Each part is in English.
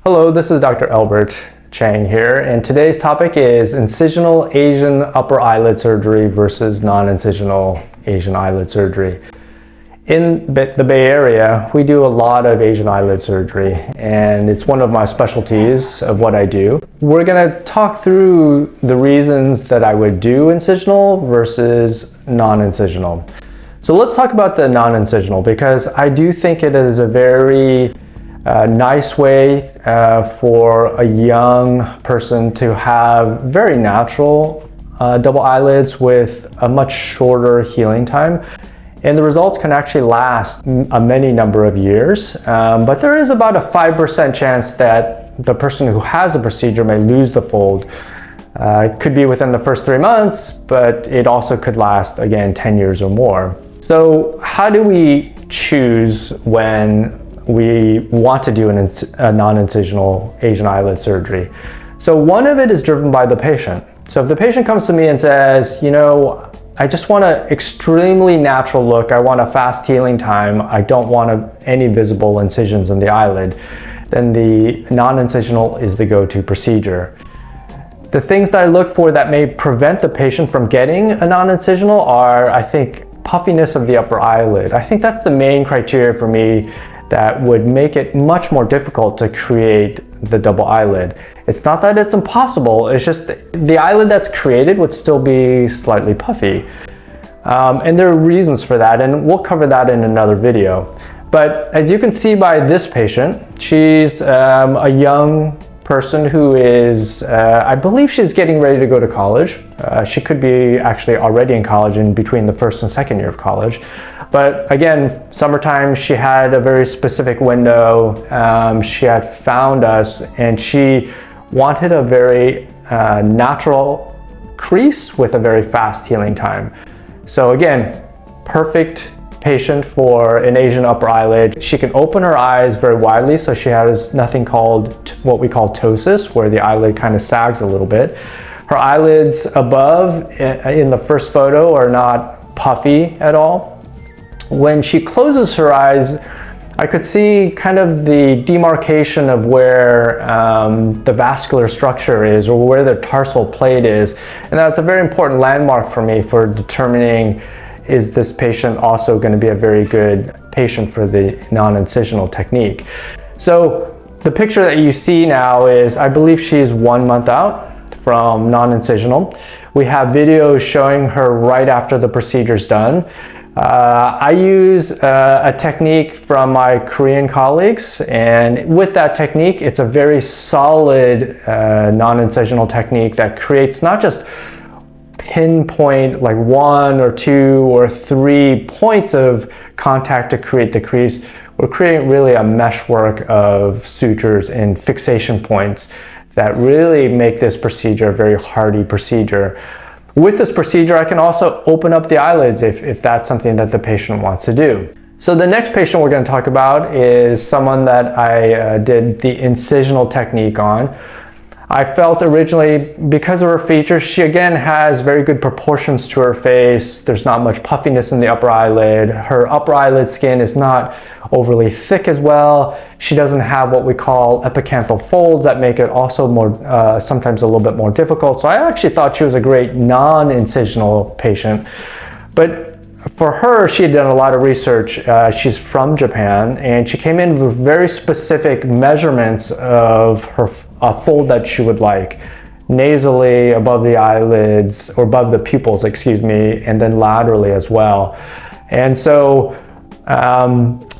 Hello, this is Dr. Elbert Cheng here, and today's topic is incisional Asian upper eyelid surgery versus non-incisional Asian eyelid surgery. In the Bay Area, we do a lot of Asian eyelid surgery, and it's one of my specialties of what I do. We're going to talk through the reasons that I would do incisional versus non-incisional. So let's talk about the non-incisional, because I do think it is a very nice way for a young person to have very natural double eyelids with a much shorter healing time. And the results can actually last a many number of years. But there is about a 5% chance that the person who has the procedure may lose the fold. It could be within the first 3 months, but it also could last, again, 10 years or more. So how do we choose when we want to do a non-incisional Asian eyelid surgery? So one of it is driven by the patient. So if the patient comes to me and says, you know, I just want an extremely natural look, I want a fast healing time, I don't want any visible incisions in the eyelid, then the non-incisional is the go-to procedure. The things that I look for that may prevent the patient from getting a non-incisional are, I think, puffiness of the upper eyelid. I think that's the main criteria for me that would make it much more difficult to create the double eyelid. It's not that it's impossible, it's just the eyelid that's created would still be slightly puffy. And there are reasons for that, and we'll cover that in another video. But as you can see by this patient, she's a young person who is, I believe she's getting ready to go to college. She could be actually already in college in between the first and second year of college. But again, summertime, she had a very specific window. She had found us and she wanted a very natural crease with a very fast healing time. So again, perfect patient for an Asian upper eyelid. She can open her eyes very widely, so she has nothing called what we call ptosis, where the eyelid kind of sags a little bit. Her eyelids above in the first photo are not puffy at all. When she closes her eyes, I could see kind of the demarcation of where the vascular structure is, or where the tarsal plate is. And that's a very important landmark for me for determining, is this patient also going to be a very good patient for the non-incisional technique. So the picture that you see now is, I believe she's 1 month out from non-incisional. We have videos showing her right after the procedure's done. I use a technique from my Korean colleagues, and with that technique, it's a very solid non-incisional technique that creates not just pinpoint like 1 or 2 or 3 points of contact to create the crease. We're creating really a meshwork of sutures and fixation points that really make this procedure a very hardy procedure. With this procedure, I can also open up the eyelids if that's something that the patient wants to do. So the next patient we're going to talk about is someone that I did the incisional technique on. I felt originally, because of her features, she again has very good proportions to her face. There's not much puffiness in the upper eyelid. Her upper eyelid skin is not overly thick as well. She doesn't have what we call epicanthal folds that make it also more, sometimes a little bit more difficult. So I actually thought she was a great non-incisional patient. But for her, she had done a lot of research. She's from Japan, and she came in with very specific measurements of her fold that she would like, nasally, above the eyelids, or above the pupils, excuse me, and then laterally as well. And so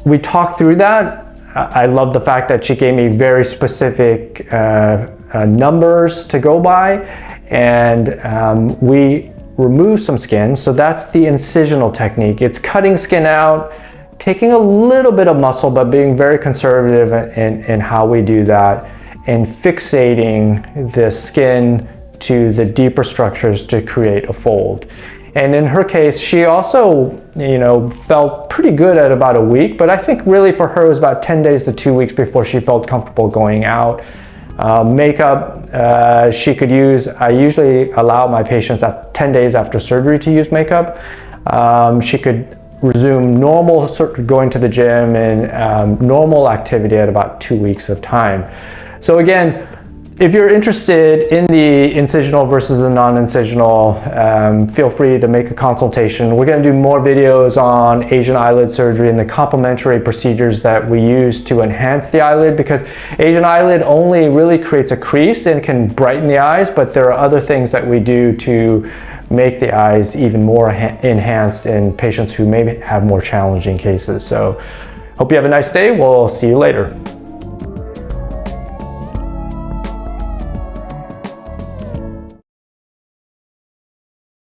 we talked through that. I love the fact that she gave me very specific numbers to go by, and we remove some skin. So that's the incisional technique. It's cutting skin out, taking a little bit of muscle, but being very conservative in how we do that, and fixating the skin to the deeper structures to create a fold. And in her case, she also, you know, felt pretty good at about a week, but I think really for her it was about 10 days to 2 weeks before she felt comfortable going out. Makeup, she could use, I usually allow my patients at 10 days after surgery to use makeup. She could resume normal, going to the gym and normal activity at about 2 weeks of time. So again, if you're interested in the incisional versus the non-incisional, feel free to make a consultation. We're going to do more videos on Asian eyelid surgery and the complementary procedures that we use to enhance the eyelid, because Asian eyelid only really creates a crease and can brighten the eyes, but there are other things that we do to make the eyes even more enhanced in patients who may have more challenging cases. So hope you have a nice day. We'll see you later.